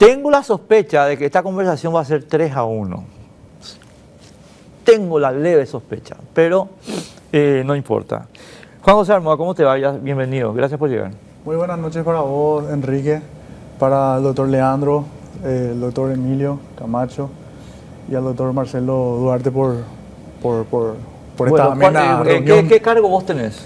Tengo la sospecha de que esta conversación va a ser 3-1. Tengo la leve sospecha, pero no importa. Juan José Armoa, ¿cómo te va? Bienvenido, gracias por llegar. Muy buenas noches para vos, Enrique, para el doctor Leandro, el doctor Emilio Camacho y al doctor Marcelo Duarte por esta amena reunión. ¿Qué cargo vos tenés?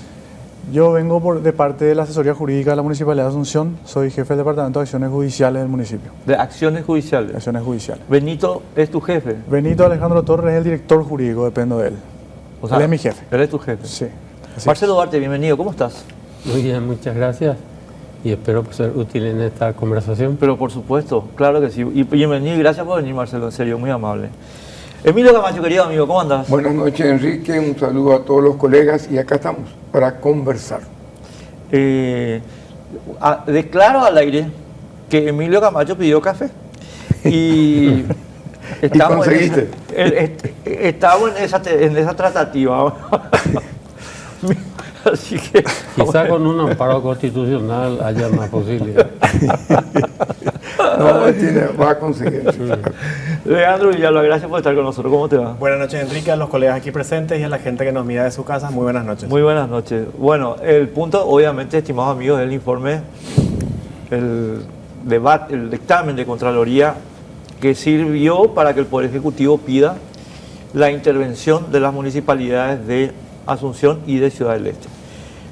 Yo vengo de parte de la asesoría jurídica de la Municipalidad de Asunción. Soy jefe del Departamento de Acciones Judiciales del municipio. De Acciones Judiciales. Acciones Judiciales. Benito es tu jefe. Benito Alejandro Torres es el director jurídico, dependo de él. O sea, él es mi jefe. Él es tu jefe. Sí. Marcelo Duarte, bienvenido. ¿Cómo estás? Muy bien, muchas gracias. Y espero ser útil en esta conversación. Pero por supuesto, claro que sí. Y bienvenido y gracias por venir, Marcelo. En serio, muy amable. Emilio Camacho, querido amigo, ¿cómo andas? Buenas noches, Enrique. Un saludo a todos los colegas y acá estamos para conversar. Declaro al aire que Emilio Camacho pidió café. Y estamos conseguiste? Estamos en esa tratativa. Así que, quizá con un amparo constitucional haya una posibilidad. No, va a conseguir. Leandro Villalba, gracias por estar con nosotros. ¿Cómo te va? Buenas noches, Enrique, a los colegas aquí presentes y a la gente que nos mira de su casa. Muy buenas noches. Muy buenas noches. Bueno, el punto, obviamente, estimados amigos, del informe, el debate, el dictamen de Contraloría que sirvió para que el Poder Ejecutivo pida la intervención de las municipalidades de Asunción y de Ciudad del Este,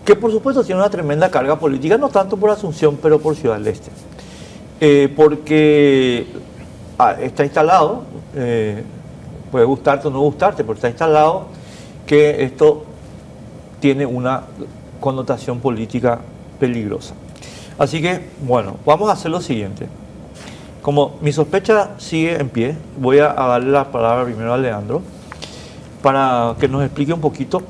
que por supuesto tiene una tremenda carga política, no tanto por Asunción, pero por Ciudad del Este, porque está instalado, puede gustarte o no gustarte, pero está instalado que esto tiene una connotación política peligrosa. Así que, bueno, vamos a hacer lo siguiente. Como mi sospecha sigue en pie, voy a darle la palabra primero a Leandro para que nos explique un poquito,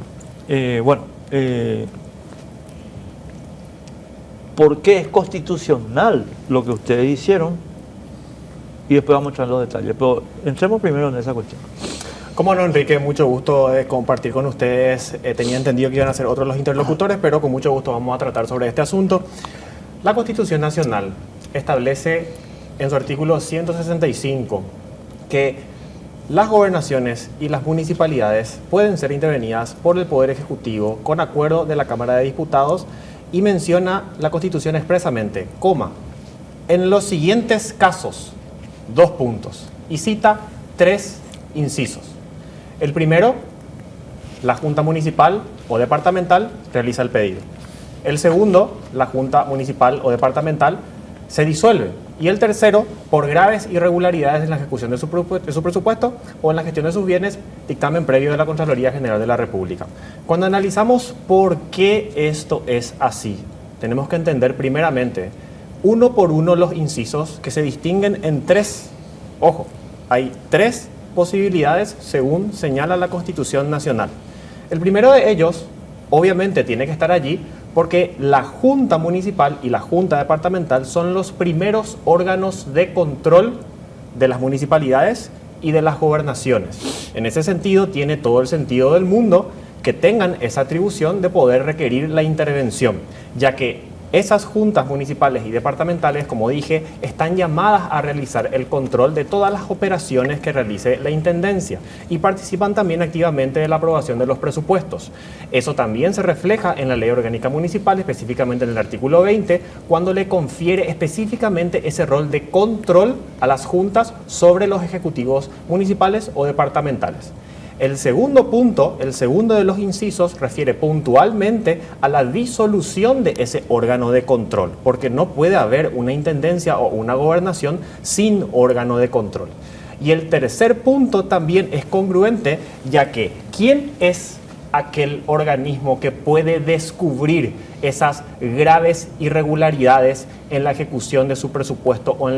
por qué es constitucional lo que ustedes hicieron y después vamos a entrar en los detalles. Pero entremos primero en esa cuestión. Cómo no, Enrique, mucho gusto de compartir con ustedes. Tenía entendido que iban a ser otros los interlocutores, pero con mucho gusto vamos a tratar sobre este asunto. La Constitución Nacional establece en su artículo 165 que las gobernaciones y las municipalidades pueden ser intervenidas por el Poder Ejecutivo con acuerdo de la Cámara de Diputados y menciona la Constitución expresamente, en los siguientes casos, 2 puntos, y cita 3 incisos. El primero, la Junta Municipal o Departamental realiza el pedido. El segundo, la Junta Municipal o Departamental se disuelve. Y el tercero, por graves irregularidades en la ejecución de su presupuesto o en la gestión de sus bienes, dictamen previo de la Contraloría General de la República. Cuando analizamos por qué esto es así, tenemos que entender primeramente, uno por uno, los incisos que se distinguen en 3. Ojo, hay 3 posibilidades según señala la Constitución Nacional. El primero de ellos, obviamente, tiene que estar allí porque la Junta Municipal y la Junta Departamental son los primeros órganos de control de las municipalidades y de las gobernaciones. En ese sentido, tiene todo el sentido del mundo que tengan esa atribución de poder requerir la intervención, ya que esas juntas municipales y departamentales, como dije, están llamadas a realizar el control de todas las operaciones que realice la Intendencia y participan también activamente de la aprobación de los presupuestos. Eso también se refleja en la Ley Orgánica Municipal, específicamente en el artículo 20, cuando le confiere específicamente ese rol de control a las juntas sobre los ejecutivos municipales o departamentales. El segundo punto, el segundo de los incisos, refiere puntualmente a la disolución de ese órgano de control, porque no puede haber una intendencia o una gobernación sin órgano de control. Y el tercer punto también es congruente, ya que ¿quién es aquel organismo que puede descubrir esas graves irregularidades en la ejecución de su presupuesto o en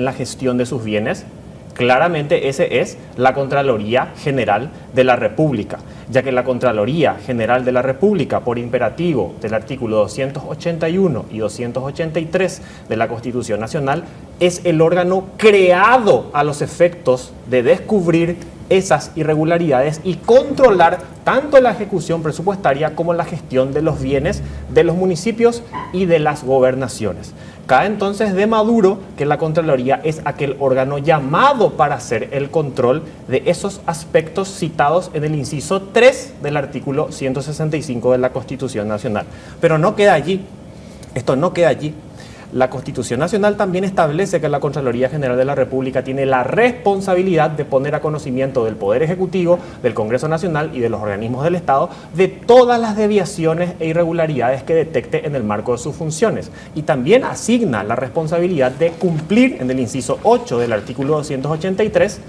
la gestión de sus bienes? Claramente ese es la Contraloría General de la República, ya que la Contraloría General de la República, por imperativo del artículo 281 y 283 de la Constitución Nacional, es el órgano creado a los efectos de descubrir esas irregularidades y controlar tanto la ejecución presupuestaria como la gestión de los bienes de los municipios y de las gobernaciones. Cae entonces de Maduro que la Contraloría es aquel órgano llamado para hacer el control de esos aspectos citados en el inciso 3 del artículo 165 de la Constitución Nacional. Pero no queda allí. Esto no queda allí. La Constitución Nacional también establece que la Contraloría General de la República tiene la responsabilidad de poner a conocimiento del Poder Ejecutivo, del Congreso Nacional y de los organismos del Estado de todas las desviaciones e irregularidades que detecte en el marco de sus funciones. Y también asigna la responsabilidad de cumplir, en el inciso 8 del artículo 283,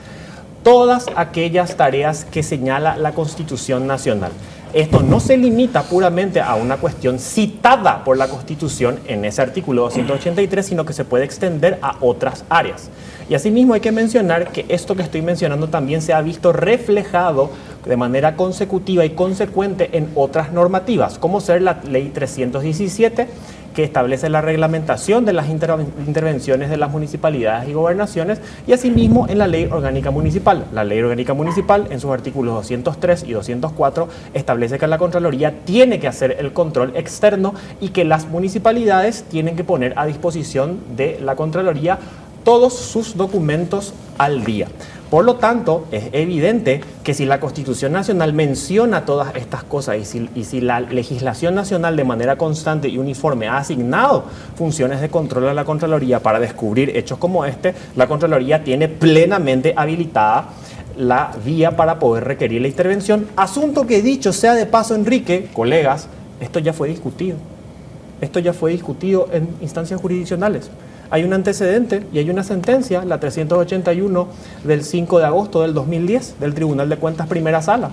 todas aquellas tareas que señala la Constitución Nacional. Esto no se limita puramente a una cuestión citada por la Constitución en ese artículo 283, sino que se puede extender a otras áreas. Y asimismo hay que mencionar que esto que estoy mencionando también se ha visto reflejado de manera consecutiva y consecuente en otras normativas, como ser la Ley 317, que establece la reglamentación de las intervenciones de las municipalidades y gobernaciones, y asimismo en la Ley Orgánica Municipal. La Ley Orgánica Municipal, en sus artículos 203 y 204, establece que la Contraloría tiene que hacer el control externo y que las municipalidades tienen que poner a disposición de la Contraloría todos sus documentos al día. Por lo tanto, es evidente que si la Constitución Nacional menciona todas estas cosas y si la legislación nacional de manera constante y uniforme ha asignado funciones de control a la Contraloría para descubrir hechos como este, la Contraloría tiene plenamente habilitada la vía para poder requerir la intervención. Asunto que, dicho sea de paso, Enrique, colegas, esto ya fue discutido. Esto ya fue discutido en instancias jurisdiccionales. Hay un antecedente y hay una sentencia, la 381 del 5 de agosto del 2010, del Tribunal de Cuentas Primera Sala,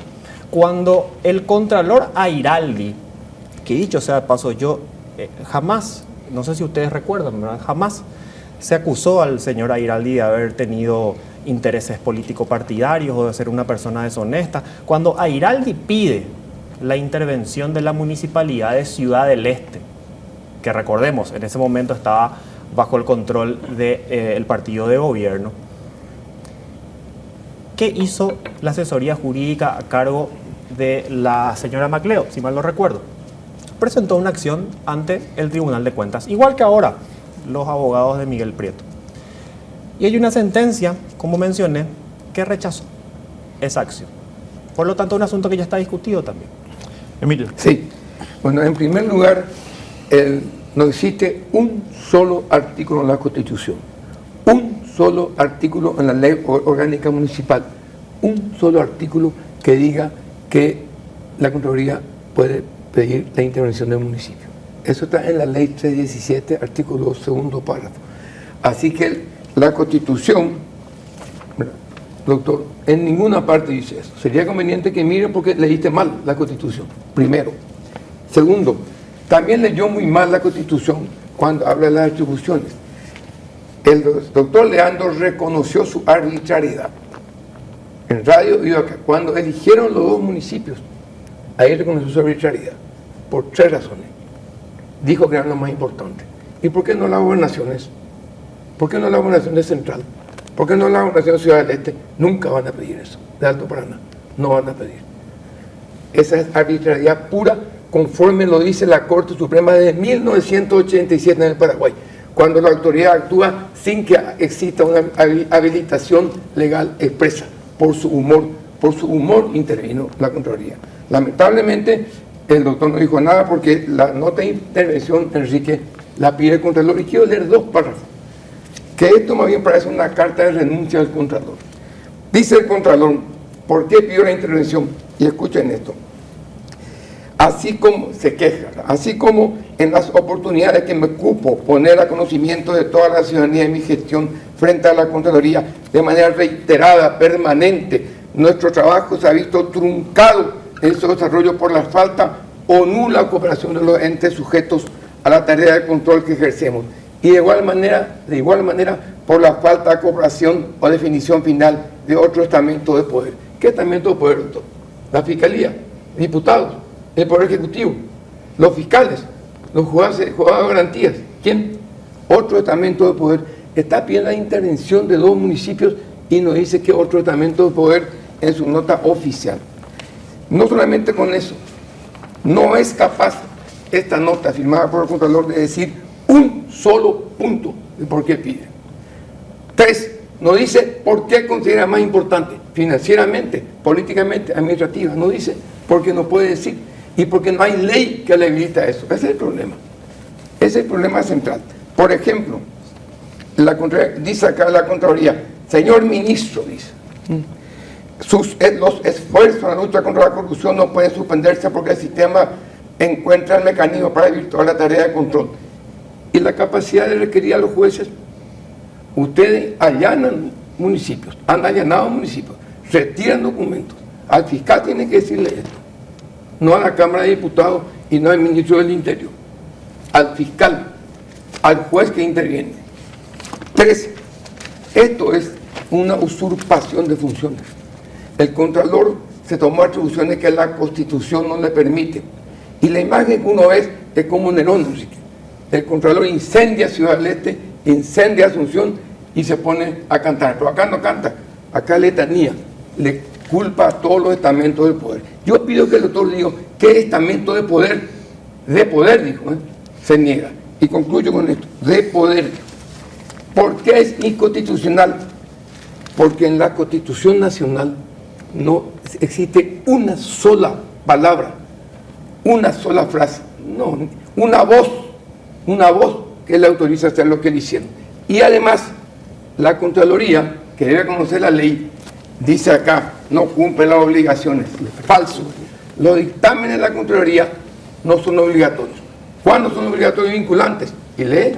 cuando el Contralor Airaldi, que dicho sea de paso, yo jamás, no sé si ustedes recuerdan, ¿verdad? Jamás se acusó al señor Airaldi de haber tenido intereses político-partidarios o de ser una persona deshonesta. Cuando Airaldi pide la intervención de la Municipalidad de Ciudad del Este, que recordemos, en ese momento estaba bajo el control del partido de gobierno, ¿qué hizo la asesoría jurídica a cargo de la señora Macleo? Si mal no recuerdo, presentó una acción ante el Tribunal de Cuentas, igual que ahora los abogados de Miguel Prieto. Y hay una sentencia, como mencioné, que rechazó esa acción. Por lo tanto, un asunto que ya está discutido también. Emilio. Sí. Bueno, en primer lugar, no existe un solo artículo en la Constitución, un solo artículo en la Ley Orgánica Municipal, un solo artículo que diga que la Contraloría puede pedir la intervención del municipio. Eso está en la Ley 317, artículo 2º párrafo. Así que la Constitución, doctor, en ninguna parte dice eso. Sería conveniente que miren porque leíste mal la Constitución, primero. Segundo, también leyó muy mal la Constitución cuando habla de las atribuciones. El doctor Leandro reconoció su arbitrariedad. En radio y acá, cuando eligieron los dos municipios, ahí reconoció su arbitrariedad, por 3 razones. Dijo que eran lo más importante. ¿Y por qué no las gobernaciones? ¿Por qué no la gobernación de Central? ¿Por qué no la gobernación de Ciudad del Este? Nunca van a pedir eso, de Alto Paraná. No van a pedir. Esa es arbitrariedad pura, conforme lo dice la Corte Suprema desde 1987 en el Paraguay, cuando la autoridad actúa sin que exista una habilitación legal expresa. Por su humor intervino la Contraloría. Lamentablemente, el doctor no dijo nada porque la nota de intervención, Enrique, la pide el Contralor. Y quiero leer 2 párrafos, que esto más bien parece una carta de renuncia del Contralor. Dice el Contralor, ¿por qué pidió la intervención? Y escuchen esto. Así como se queja, así como en las oportunidades que me ocupo poner a conocimiento de toda la ciudadanía de mi gestión frente a la Contraloría de manera reiterada, permanente, nuestro trabajo se ha visto truncado en su desarrollo por la falta o nula cooperación de los entes sujetos a la tarea de control que ejercemos. Y de igual manera por la falta de cooperación o definición final de otro estamento de poder. ¿Qué estamento de poder, doctor? La Fiscalía, diputados, el Poder Ejecutivo, los fiscales, los jueces de garantías. ¿Quién? Otro estamento de poder. Está pidiendo la intervención de 2 municipios y nos dice que otro estamento de poder en su nota oficial. No solamente con eso, no es capaz esta nota firmada por el Contralor de decir un solo punto de por qué pide. 3, no dice por qué considera más importante, financieramente, políticamente, administrativa. No dice porque no puede decir y porque no hay ley que le habilita eso. Ese es el problema. Ese es el problema central. Por ejemplo, dice acá la Contraloría, señor ministro, dice, los esfuerzos en la lucha contra la corrupción no pueden suspenderse porque el sistema encuentra el mecanismo para virtuar la tarea de control. Y la capacidad de requerir a los jueces, ustedes allanan municipios, han allanado municipios, retiran documentos. Al fiscal tiene que decirle esto, no a la Cámara de Diputados y no al ministro del Interior, al fiscal, al juez que interviene. 3, esto es una usurpación de funciones. El Contralor se tomó atribuciones que la Constitución no le permite. Y la imagen que uno ve es como Nerón, Enrique. El Contralor incendia Ciudad del Este, incendia Asunción y se pone a cantar. Pero acá no canta, acá letanía, le culpa a todos los estamentos del poder. Yo pido que el doctor diga qué estamento de poder dijo, se niega. Y concluyo con esto, de poder. ¿Por qué es inconstitucional? Porque en la Constitución Nacional no existe una sola palabra, una sola frase, no, una voz que le autoriza a hacer lo que le hicieron. Y además, la Contraloría, que debe conocer la ley, dice acá, no cumple las obligaciones. Falso. Los dictámenes de la Contraloría no son obligatorios. ¿Cuándo son obligatorios y vinculantes? Y ley.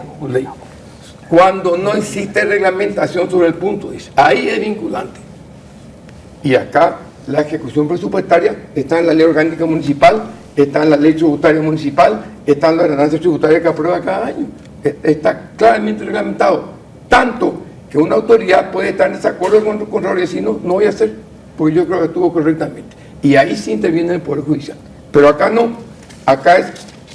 Cuando no existe reglamentación sobre el punto, dice, ahí es vinculante. Y acá la ejecución presupuestaria está en la ley orgánica municipal, está en la ley tributaria municipal, está en la ordenanza tributaria que aprueba cada año. Está claramente reglamentado. Tanto que una autoridad puede estar en desacuerdo con el Contralor y decir, no voy a hacer, porque yo creo que estuvo correctamente. Y ahí sí interviene el Poder Judicial. Pero acá no. Acá es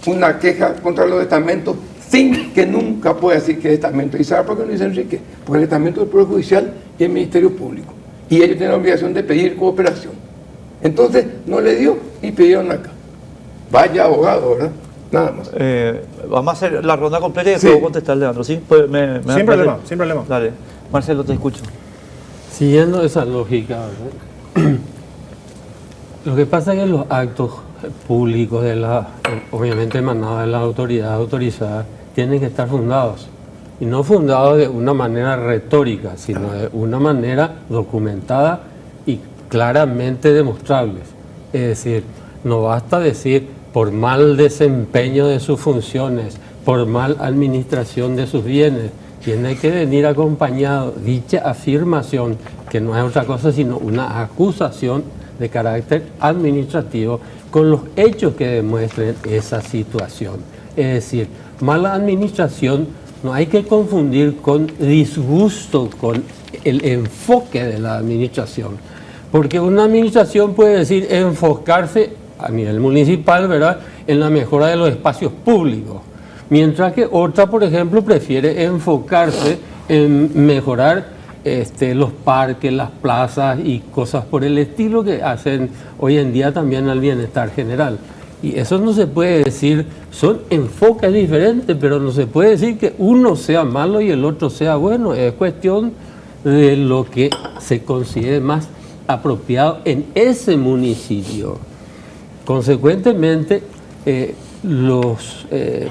una queja contra los estamentos sin que nunca pueda decir que es estamento. ¿Y sabe por qué no dice Enrique? Porque el estamento del Poder Judicial y el Ministerio Público. Y ellos tienen la obligación de pedir cooperación. Entonces, no le dio y pidieron acá. Vaya abogado, ¿verdad? Nada más. Vamos a hacer la ronda completa y Sí. puedo contestar, Leandro. ¿Sí? Pues Sin problema, sin problema. Dale. Marcelo, te escucho. Siguiendo esa lógica, ¿verdad? Lo que pasa es que los actos públicos, obviamente emanados de las autoridades autorizadas, tienen que estar fundados. Y no fundados de una manera retórica, sino de una manera documentada y claramente demostrables. Es decir, no basta decir por mal desempeño de sus funciones, por mal administración de sus bienes. Tiene que venir acompañado dicha afirmación, que no es otra cosa sino una acusación de carácter administrativo con los hechos que demuestren esa situación. Es decir, mala administración no hay que confundir con disgusto con el enfoque de la administración, porque una administración puede decir enfocarse a nivel municipal, ¿verdad?, en la mejora de los espacios públicos, mientras que otra, por ejemplo, prefiere enfocarse en mejorar los parques, las plazas y cosas por el estilo que hacen hoy en día también al bienestar general. Y eso no se puede decir, son enfoques diferentes, pero no se puede decir que uno sea malo y el otro sea bueno. Es cuestión de lo que se considere más apropiado en ese municipio. Consecuentemente, los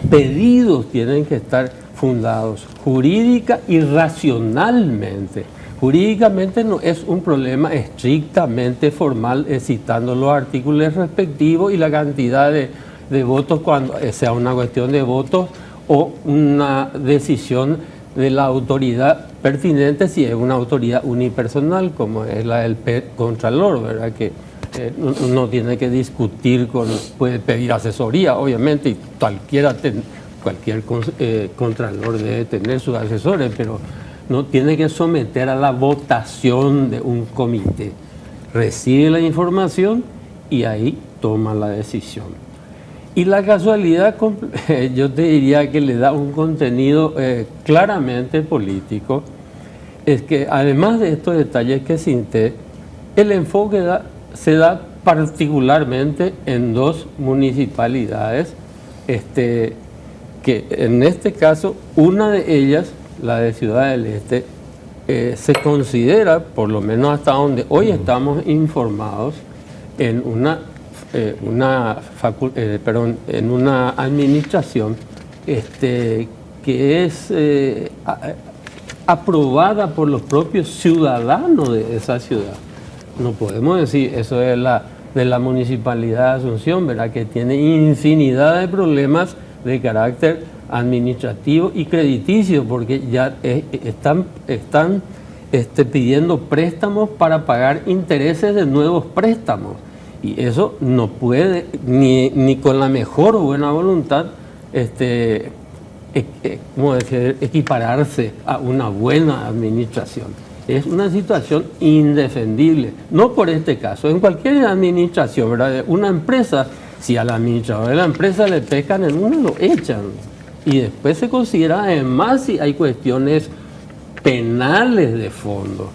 pedidos tienen que estar fundados jurídica y racionalmente. Jurídicamente no es un problema estrictamente formal, citando los artículos respectivos y la cantidad de votos cuando sea una cuestión de votos o una decisión de la autoridad pertinente si es una autoridad unipersonal como es la del Contralor, ¿verdad? Que no tiene que discutir puede pedir asesoría, obviamente, y cualquier Contralor debe tener sus asesores, pero no tiene que someter a la votación de un comité. Recibe la información y ahí toma la decisión. Y la casualidad, yo te diría que le da un contenido claramente político, es que además de estos detalles que cité, el enfoque se da particularmente en dos municipalidades, que en este caso, una de ellas, la de Ciudad del Este, se considera, por lo menos hasta donde hoy estamos informados, en una administración que es aprobada por los propios ciudadanos de esa ciudad. No podemos decir eso de la Municipalidad de Asunción, ¿verdad?, que tiene infinidad de problemas de carácter administrativo y crediticio, porque ya están pidiendo préstamos para pagar intereses de nuevos préstamos. Y eso no puede, ni con la mejor buena voluntad, equipararse a una buena administración. Es una situación indefendible, no por este caso, en cualquier administración, ¿verdad? Una empresa, si al administrador de la empresa le pescan en uno, lo echan. Y después se considera además si hay cuestiones penales de fondo.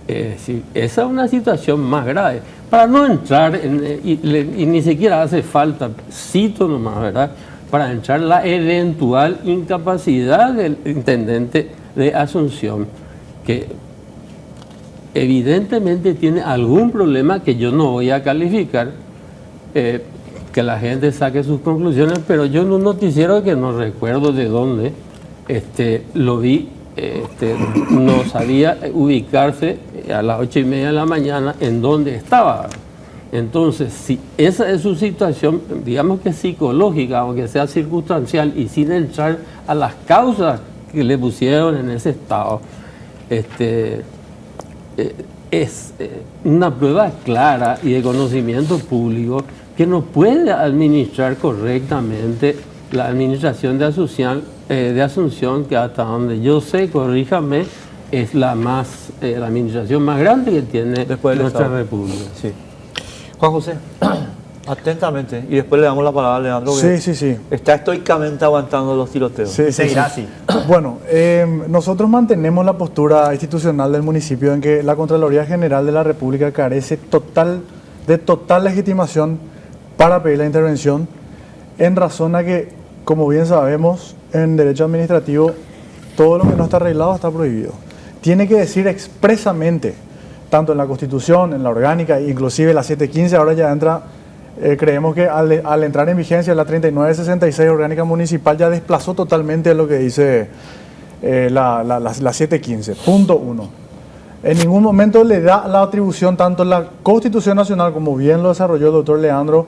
Es decir, esa es una situación más grave. Para no entrar, y ni siquiera hace falta, cito nomás, ¿verdad?, para entrar la eventual incapacidad del intendente de Asunción, que evidentemente tiene algún problema que yo no voy a calificar, que la gente saque sus conclusiones, pero yo en un noticiero que no recuerdo de dónde lo vi, no sabía ubicarse a las 8:30 de la mañana en dónde estaba. Entonces, si esa es su situación, digamos que psicológica, aunque sea circunstancial, y sin entrar a las causas que le pusieron en ese estado, es una prueba clara y de conocimiento público que no puede administrar correctamente la administración de Asunción, que hasta donde yo sé, corríjame, es la administración más grande que tiene nuestra República. Sí. Juan José, atentamente, y después le damos la palabra a Leandro, que Sí. está estoicamente aguantando los tiroteos. Sí. Seguirá así. Bueno, nosotros mantenemos la postura institucional del municipio en que la Contraloría General de la República carece de total legitimación para pedir la intervención, en razón a que, como bien sabemos, en derecho administrativo todo lo que no está arreglado está prohibido. Tiene que decir expresamente, tanto en la Constitución, en la orgánica, inclusive la 715, ahora ya entra, creemos que al entrar en vigencia la 3966 orgánica municipal ya desplazó totalmente lo que dice la 715. Punto 1. En ningún momento le da la atribución tanto la Constitución Nacional, como bien lo desarrolló el doctor Leandro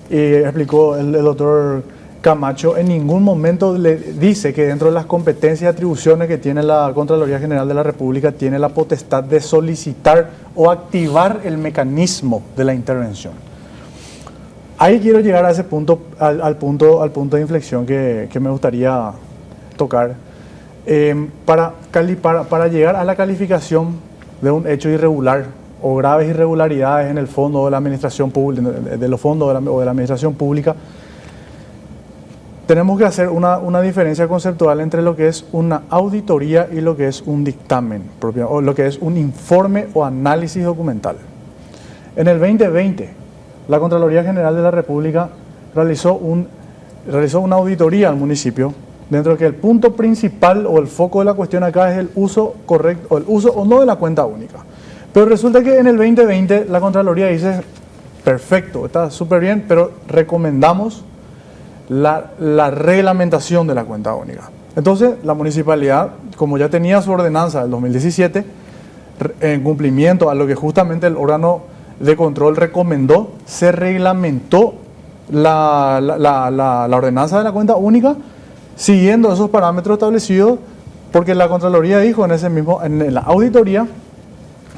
y explicó el doctor Camacho, en ningún momento le dice que dentro de las competencias y atribuciones que tiene la Contraloría General de la República tiene la potestad de solicitar o activar el mecanismo de la intervención. Ahí quiero llegar a ese punto, al punto de inflexión que me gustaría tocar. Para llegar a la calificación de un hecho irregular o graves irregularidades en el fondo de la administración pública, de los fondos o de la administración pública, tenemos que hacer una diferencia conceptual entre lo que es una auditoría y lo que es un dictamen propio, o lo que es un informe o análisis documental. En el 2020, la Contraloría General de la República realizó una auditoría al municipio, dentro de que el punto principal o el foco de la cuestión acá es el uso correcto, o el uso o no de la cuenta única. Pero resulta que en el 2020 la Contraloría dice, perfecto, está súper bien, pero recomendamos la reglamentación de la cuenta única. Entonces, la municipalidad, como ya tenía su ordenanza del 2017, en cumplimiento a lo que justamente el órgano de control recomendó, se reglamentó la ordenanza de la cuenta única, siguiendo esos parámetros establecidos, porque la Contraloría dijo en la auditoría,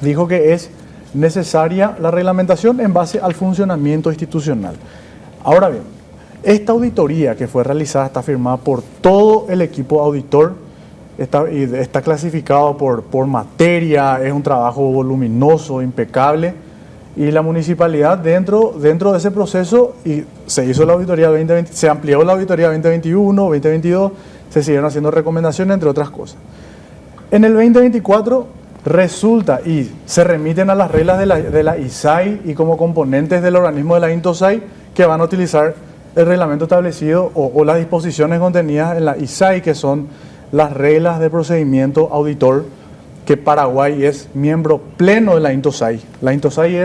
dijo que es necesaria la reglamentación en base al funcionamiento institucional. Ahora bien, esta auditoría que fue realizada está firmada por todo el equipo auditor, está clasificado por materia, es un trabajo voluminoso, impecable, y la municipalidad dentro de ese proceso, y se hizo la auditoría 2020, se amplió la auditoría 2021, 2022, se siguieron haciendo recomendaciones, entre otras cosas. En el 2024 Resulta y se remiten a las reglas de la ISAI y como componentes del organismo de la INTOSAI que van a utilizar el reglamento establecido o las disposiciones contenidas en la ISAI, que son las reglas de procedimiento auditor, que Paraguay es miembro pleno de la INTOSAI. La INTOSAI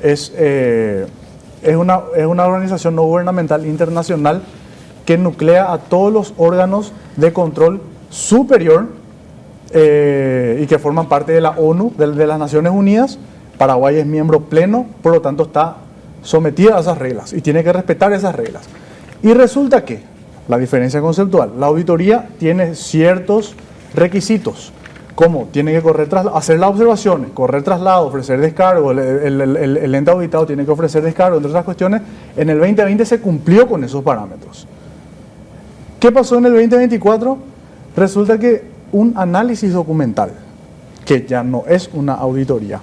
es una organización no gubernamental internacional que nuclea a todos los órganos de control superior y que forman parte de la ONU, de las Naciones Unidas. Paraguay es miembro pleno, por lo tanto está sometida a esas reglas y tiene que respetar esas reglas. Y resulta que, la diferencia conceptual, la auditoría tiene ciertos requisitos, como tiene que hacer las observaciones, correr traslado, ofrecer descargo, el ente auditado tiene que ofrecer descargo, entre otras cuestiones. En el 2020 se cumplió con esos parámetros. ¿Qué pasó en el 2024? Resulta que un análisis documental, que ya no es una auditoría,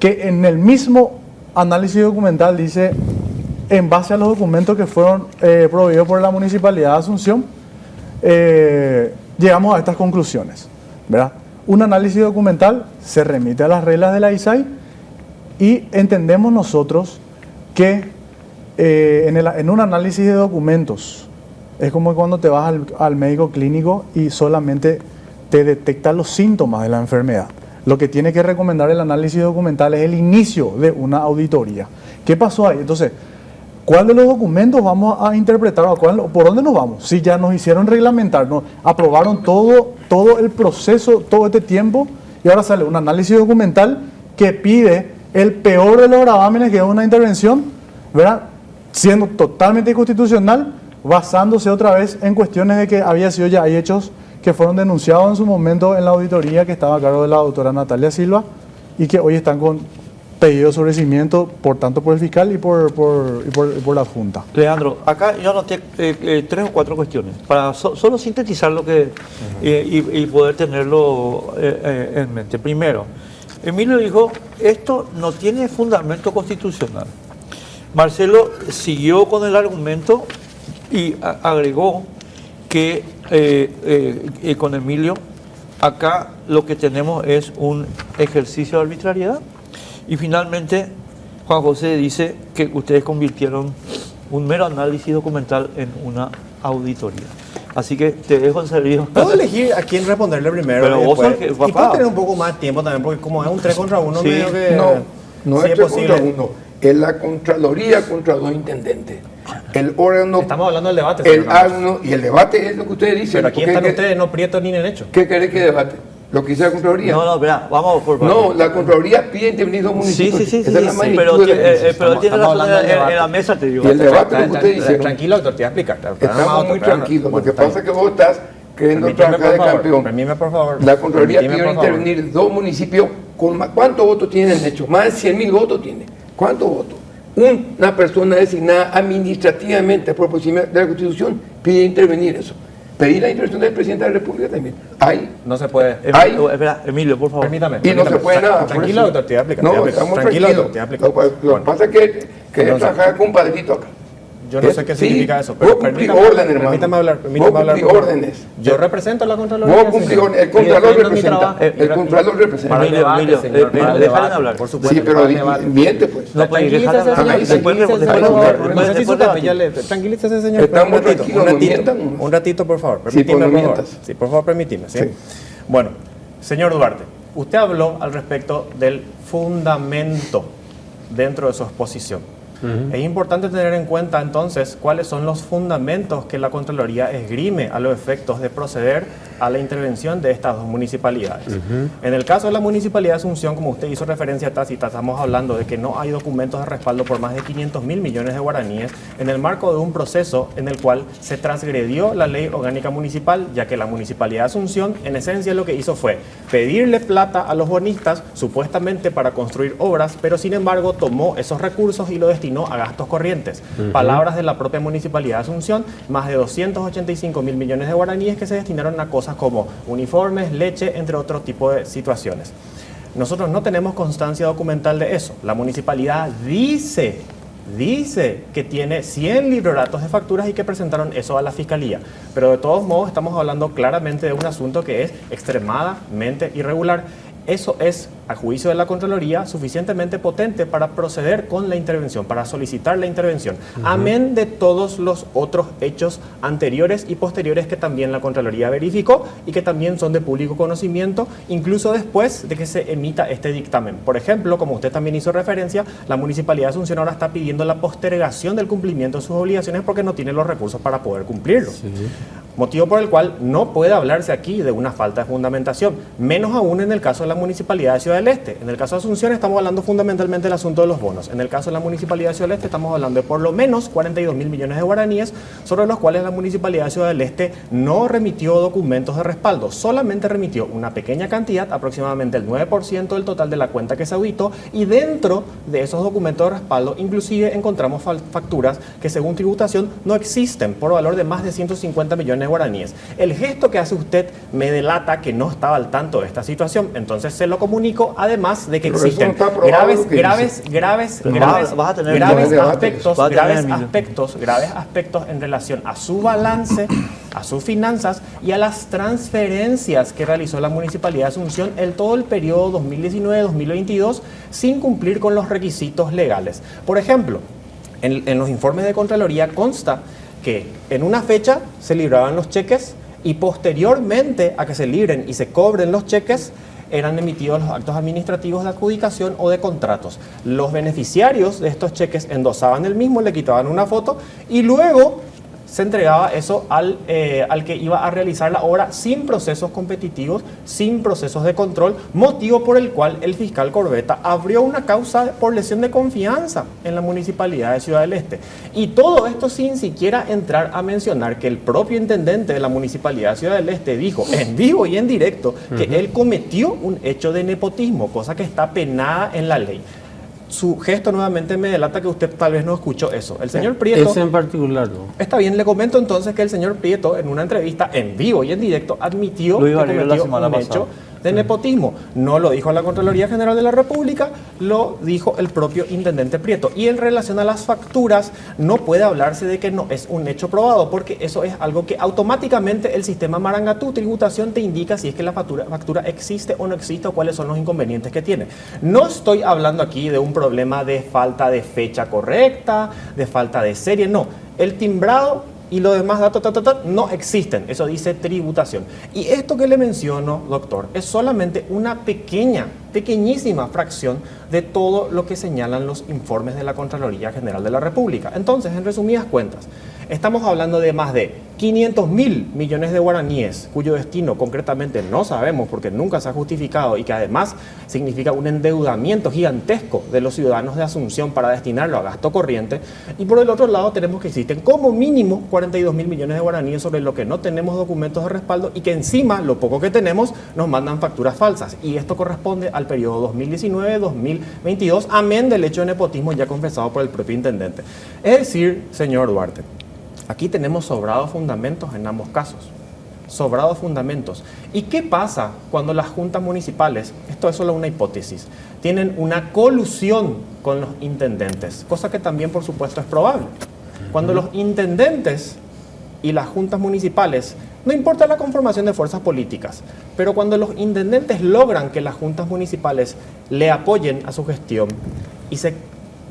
que en el mismo análisis documental dice, en base a los documentos que fueron proveídos por la Municipalidad de Asunción, llegamos a estas conclusiones, ¿verdad? Un análisis documental se remite a las reglas de la ISAI y entendemos nosotros que en un análisis de documentos es como cuando te vas al médico clínico y solamente te detecta los síntomas de la enfermedad. Lo que tiene que recomendar el análisis documental es el inicio de una auditoría. ¿Qué pasó ahí? Entonces, ¿cuál de los documentos vamos a interpretar? ¿Por dónde nos vamos? Si ya nos hicieron reglamentar, nos aprobaron todo el proceso, todo este tiempo, y ahora sale un análisis documental que pide el peor de los gravámenes, que es una intervención, ¿verdad? Siendo totalmente inconstitucional, basándose otra vez en cuestiones de que había sido ya hay hechos que fueron denunciados en su momento en la auditoría que estaba a cargo de la doctora Natalia Silva y que hoy están con pedido de sobreseimiento, por tanto por el fiscal y por la Junta. Leandro, acá yo anoté 3 o 4 cuestiones para solo sintetizar lo que y poder tenerlo en mente. Primero, Emilio dijo, esto no tiene fundamento constitucional. Marcelo siguió con el argumento y agregó que con Emilio, acá lo que tenemos es un ejercicio de arbitrariedad. Y finalmente, Juan José dice que ustedes convirtieron un mero análisis documental en una auditoría. Así que te dejo en servicio. Puedo elegir a quién responderle primero. Pero vos sos y puedo tener un poco más de tiempo también, porque como es un 3 contra 1, sí. medio que... No sí es 3 contra 1. Es la Contraloría contra 2 intendentes. El órgano... Estamos hablando del debate. Y el debate es lo que ustedes dicen. Pero aquí están ustedes, no Prieto ni Nenecho. ¿Qué querés que debate? ¿Lo que dice la Contraloría? No, espera, vamos por parte. No, la Contraloría pide intervenir 2 municipios. Sí, Esa es la magnitud pero de tiene razón en la mesa, te digo. Y el debate, lo que usted dice. Tranquilo, doctor, te voy a explicar. Estamos muy tranquilos. Lo que pasa es que vos estás queriendo trabajar de campeón. Permíteme, por favor. La Contraloría pidió intervenir 2 municipios. ¿Cuántos votos tienen hecho? Más de 100.000 votos tiene. ¿Cuántos votos? Una persona designada administrativamente por procedimiento de la Constitución pide intervenir eso. Pedir la intervención del presidente de la República también. Ahí. No se puede. Espera, Emilio, por favor. Permítame. Y no se puede nada. Tranquilo, doctor, te voy a explicar. No, estamos Tranquilo, tranquilos. Lo que pasa es que querés trabajar con un padrito acá. Yo no sé qué significa eso, pero permítame hablar. Órdenes. Yo represento a la Contraloría. Vos cumplí órdenes. El Contralor representa. El Contralor representa. Emilio, déjale hablar. Por supuesto. Sí, pero miente pues. No, pues Tranquilícese, señor. Estamos tranquilos, no mientan. Un ratito, por favor. Sí, pues no por favor. mientas. Sí, por favor, permíteme. ¿sí? Sí. Bueno, señor Duarte, usted habló al respecto del fundamento dentro de su exposición. Es importante tener en cuenta entonces cuáles son los fundamentos que la Contraloría esgrime a los efectos de proceder a la intervención de estas 2 municipalidades. En el caso de la Municipalidad de Asunción, como usted hizo referencia tácita, estamos hablando de que no hay documentos de respaldo por más de 500.000 millones de guaraníes en el marco de un proceso en el cual se transgredió la ley orgánica municipal, ya que la Municipalidad de Asunción en esencia lo que hizo fue pedirle plata a los bonistas supuestamente para construir obras, pero sin embargo tomó esos recursos y lo destinó a gastos corrientes. Palabras de la propia Municipalidad de Asunción, más de 285.000 millones de guaraníes que se destinaron a cosas como uniformes, leche, entre otros tipos de situaciones. Nosotros no tenemos constancia documental de eso. La municipalidad dice que tiene 100 libroratos de facturas y que presentaron eso a la Fiscalía. Pero de todos modos estamos hablando claramente de un asunto que es extremadamente irregular. eso es, a juicio de la Contraloría, suficientemente potente para proceder con la intervención, para solicitar la intervención, amén de todos los otros hechos anteriores y posteriores que también la Contraloría verificó y que también son de público conocimiento, incluso después de que se emita este dictamen. Por ejemplo, como usted también hizo referencia, la Municipalidad de Asunción ahora está pidiendo la postergación del cumplimiento de sus obligaciones porque no tiene los recursos para poder cumplirlo. Sí. Motivo por el cual no puede hablarse aquí de una falta de fundamentación, menos aún en el caso de la Municipalidad de Ciudad del Este. En el caso de Asunción estamos hablando fundamentalmente del asunto de los bonos. En el caso de la Municipalidad de Ciudad del Este estamos hablando de por lo menos 42.000 millones de guaraníes, sobre los cuales la Municipalidad de Ciudad del Este no remitió documentos de respaldo, solamente remitió una pequeña cantidad, aproximadamente el 9% del total de la cuenta que se auditó, y dentro de esos documentos de respaldo inclusive encontramos facturas que según tributación no existen, por valor de más de 150 millones de guaraníes. El gesto que hace usted me delata que no estaba al tanto de esta situación, entonces se lo comunico, además de que existen graves aspectos en relación a su balance, a sus finanzas y a las transferencias que realizó la Municipalidad de Asunción en todo el periodo 2019-2022 sin cumplir con los requisitos legales. Por ejemplo, en los informes de Contraloría consta que en una fecha se libraban los cheques y posteriormente a que se libren y se cobren los cheques eran emitidos los actos administrativos de adjudicación o de contratos. Los beneficiarios de estos cheques endosaban el mismo, le quitaban una foto y luego se entregaba eso al que iba a realizar la obra sin procesos competitivos, sin procesos de control, motivo por el cual el fiscal Corbeta abrió una causa por lesión de confianza en la Municipalidad de Ciudad del Este. Y todo esto sin siquiera entrar a mencionar que el propio intendente de la Municipalidad de Ciudad del Este dijo en vivo y en directo que él cometió un hecho de nepotismo, cosa que está penada en la ley. Su gesto nuevamente me delata que usted tal vez no escuchó eso. El señor Prieto... Ese en particular no. Está bien, le comento entonces que el señor Prieto en una entrevista en vivo y en directo admitió que cometió un hecho de nepotismo. No lo dijo la Contraloría General de la República, lo dijo el propio intendente Prieto. Y en relación a las facturas, no puede hablarse de que no es un hecho probado, porque eso es algo que automáticamente el sistema Marangatú tributación te indica si es que la factura existe o no existe o cuáles son los inconvenientes que tiene. No estoy hablando aquí de un problema de falta de fecha correcta, de falta de serie, no. El timbrado y los demás datos no existen, eso dice tributación. Y esto que le menciono, doctor, es solamente una pequeñísima fracción de todo lo que señalan los informes de la Contraloría General de la República. Entonces, en resumidas cuentas, estamos hablando de más de 500.000 millones de guaraníes, cuyo destino concretamente no sabemos porque nunca se ha justificado y que además significa un endeudamiento gigantesco de los ciudadanos de Asunción para destinarlo a gasto corriente. Y por el otro lado tenemos que existen como mínimo 42.000 millones de guaraníes sobre lo que no tenemos documentos de respaldo y que encima, lo poco que tenemos, nos mandan facturas falsas. Y esto corresponde al periodo 2019-2022, amén del hecho de nepotismo ya confesado por el propio intendente. Es decir, señor Duarte, aquí tenemos sobrados fundamentos en ambos casos. Sobrados fundamentos. ¿Y qué pasa cuando las juntas municipales, esto es solo una hipótesis, tienen una colusión con los intendentes? Cosa que también, por supuesto, es probable. Cuando los intendentes y las juntas municipales, no importa la conformación de fuerzas políticas, pero cuando los intendentes logran que las juntas municipales le apoyen a su gestión y se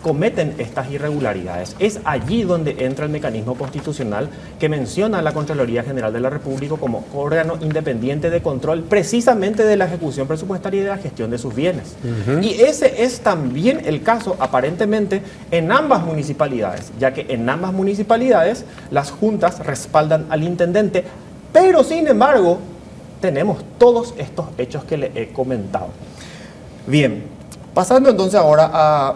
cometen estas irregularidades, es allí donde entra el mecanismo constitucional que menciona la Contraloría General de la República como órgano independiente de control precisamente de la ejecución presupuestaria y de la gestión de sus bienes. Y ese es también el caso aparentemente en ambas municipalidades, ya que en ambas municipalidades las juntas respaldan al intendente, pero sin embargo tenemos todos estos hechos que le he comentado. Bien, pasando entonces ahora a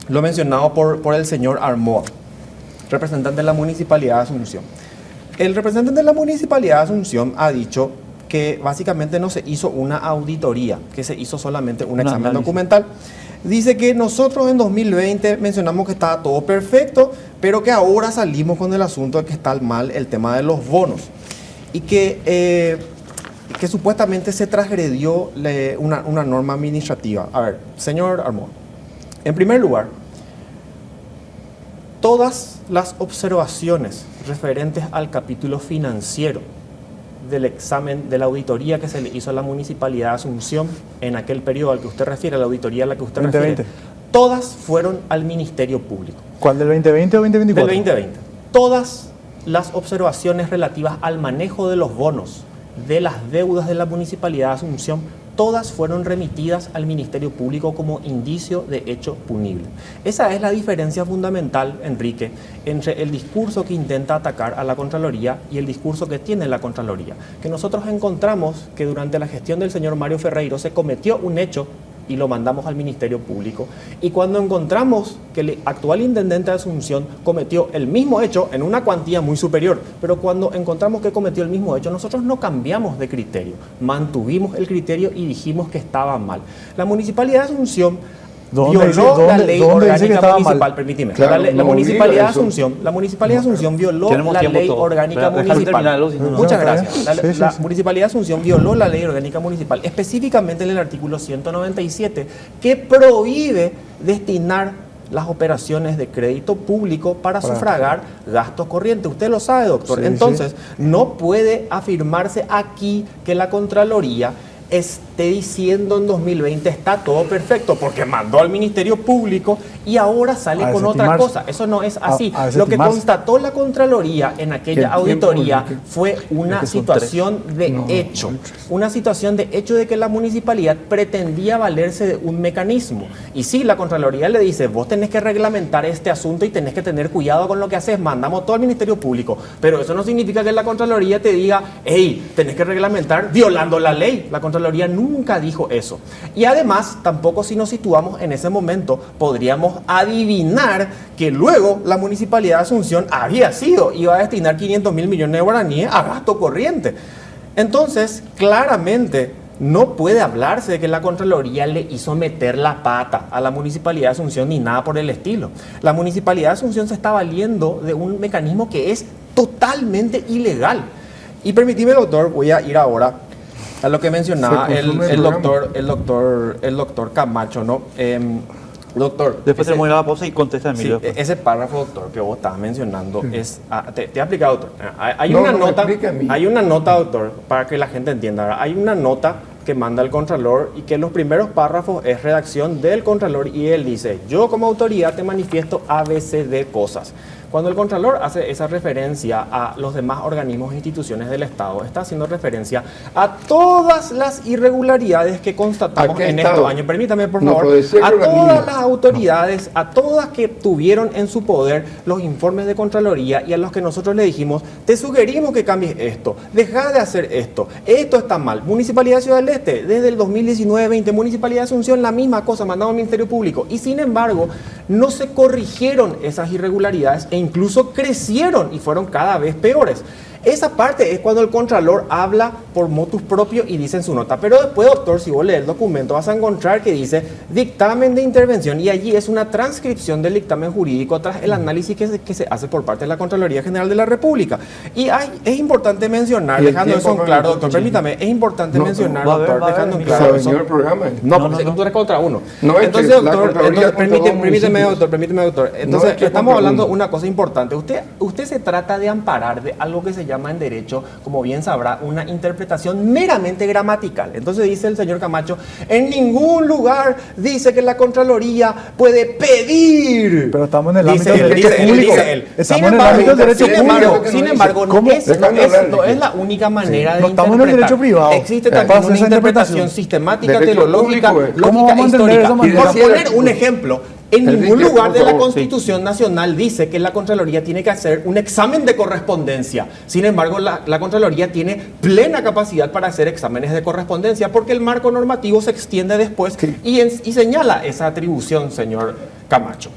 lo mencionado por el señor Armoa, representante de la Municipalidad de Asunción. El representante de la Municipalidad de Asunción ha dicho que básicamente no se hizo una auditoría, que se hizo solamente un examen documental. Dice que nosotros en 2020 mencionamos que estaba todo perfecto, pero que ahora salimos con el asunto de que está mal el tema de los bonos. Y que supuestamente se transgredió una norma administrativa. A ver, señor Armoa, en primer lugar, todas las observaciones referentes al capítulo financiero del examen de la auditoría que se le hizo a la Municipalidad de Asunción en aquel periodo al que usted refiere, la auditoría a la que usted 2020. refiere, todas fueron al Ministerio Público. ¿Cuál, del 2020 o 2024? Del 2020. Todas las observaciones relativas al manejo de los bonos, de las deudas de la Municipalidad de Asunción, todas fueron remitidas al Ministerio Público como indicio de hecho punible. Esa es la diferencia fundamental, Enrique, entre el discurso que intenta atacar a la Contraloría y el discurso que tiene la Contraloría. Que nosotros encontramos que durante la gestión del señor Mario Ferreiro se cometió un hecho y lo mandamos al Ministerio Público. Y cuando encontramos que el actual intendente de Asunción cometió el mismo hecho en una cuantía muy superior, pero cuando encontramos que cometió el mismo hecho, nosotros no cambiamos de criterio, mantuvimos el criterio y dijimos que estaba mal. La Municipalidad de Asunción violó la ley orgánica municipal, permíteme. Claro, La no Municipalidad de olvida eso. Asunción, la Municipalidad de Asunción violó Tenemos la tiempo ley todo. orgánica Déjame municipal. terminarlo, si no, no. Muchas No, está gracias. bien. Sí, La sí. Municipalidad de Asunción violó la ley orgánica municipal, específicamente en el artículo 197, que prohíbe destinar las operaciones de crédito público para sufragar gastos corrientes. Usted lo sabe, doctor. Sí, Entonces, no puede afirmarse aquí que la Contraloría esté diciendo en 2020 está todo perfecto porque mandó al Ministerio Público y ahora sale A con otra desestimarse. cosa. Eso no es así. A Lo que desestimarse. constató la Contraloría en Que aquella el tiempo auditoría líquido. fue una que son situación de hecho. Una situación de hecho de que la municipalidad pretendía valerse de un mecanismo. Y sí, la Contraloría le dice, vos tenés que reglamentar este asunto y tenés que tener cuidado con lo que haces, mandamos todo al Ministerio Público. Pero eso no significa que la Contraloría te diga, hey, tenés que reglamentar violando la ley. La Contraloría nunca dijo eso. Y además, tampoco si nos situamos en ese momento, podríamos adivinar que luego la Municipalidad de Asunción iba a destinar 500.000 millones de guaraníes a gasto corriente. Entonces, claramente, no puede hablarse de que la Contraloría le hizo meter la pata a la Municipalidad de Asunción ni nada por el estilo. La Municipalidad de Asunción se está valiendo de un mecanismo que es totalmente ilegal. Y permitime, doctor, voy a ir ahora a lo que mencionaba Se consume el el doctor Camacho, ¿no? Doctor, Después tenemos que ir a la pausa y contesta sí, Emilio. ese párrafo, doctor, que vos estabas mencionando es... te he explicado, doctor. Hay No, una no me nota, explique a mí. hay una nota, doctor, para que la gente entienda. ¿verdad? Hay una nota que manda el Contralor y que en los primeros párrafos es redacción del Contralor y él dice, yo como autoridad te manifiesto ABCD cosas. Cuando el Contralor hace esa referencia a los demás organismos e instituciones del Estado, está haciendo referencia a todas las irregularidades que constatamos ¿A qué en Estado? estos años. Permítame, por No favor, puede ser a organismo. todas las autoridades, a todas que tuvieron en su poder los informes de Contraloría y a los que nosotros le dijimos, te sugerimos que cambies esto, deja de hacer esto está mal. Municipalidad de Ciudad del Este, desde el 2019-20, Municipalidad de Asunción, la misma cosa, mandado al Ministerio Público. Y sin embargo, no se corrigieron esas irregularidades e incluso crecieron y fueron cada vez peores. Esa parte es cuando el Contralor habla por motus propio y dice en su nota. Pero después, doctor, si vos lees el documento, vas a encontrar que dice dictamen de intervención y allí es una transcripción del dictamen jurídico tras el análisis que se hace por parte de la Contraloría General de la República. Y es importante mencionar, Y el dejando eso en tiempo claro, con el doctor, cuchillo. permítame, es importante No, mencionar, va a ver, doctor, va a ver, dejando en mira, claro Se eso. dañó el programa. No, No, porque no. tú eres contra uno. No, es entonces, que la doctor, Contraloría entonces, contra dos permíteme, municipios. doctor, permíteme, doctor. No, Entonces, es que estamos contra hablando de uno. una cosa importante. Usted se trata de amparar de algo que se llama en derecho, como bien sabrá, una interpretación meramente gramatical. Entonces dice el señor Camacho, en ningún lugar dice que la Contraloría puede pedir. Pero estamos en el Dice ámbito del él, derecho público. dice él. Estamos en el ámbito del derecho público. Sin embargo, ¿Cómo? esto Déjame hablar, no es Enrique. la única manera de No estamos en el interpretar. derecho privado. Existe Para también hacer una esa interpretación interpretación. sistemática, Derecho teológica, público, ¿cómo lógica, vamos a entender histórica. esa Por manera? poner un ejemplo, en Enrique, ningún lugar por de la favor, Constitución Nacional dice que la Contraloría tiene que hacer un examen de correspondencia. Sin embargo, la Contraloría tiene plena capacidad para hacer exámenes de correspondencia porque el marco normativo se extiende después y señala esa atribución, señor Camacho.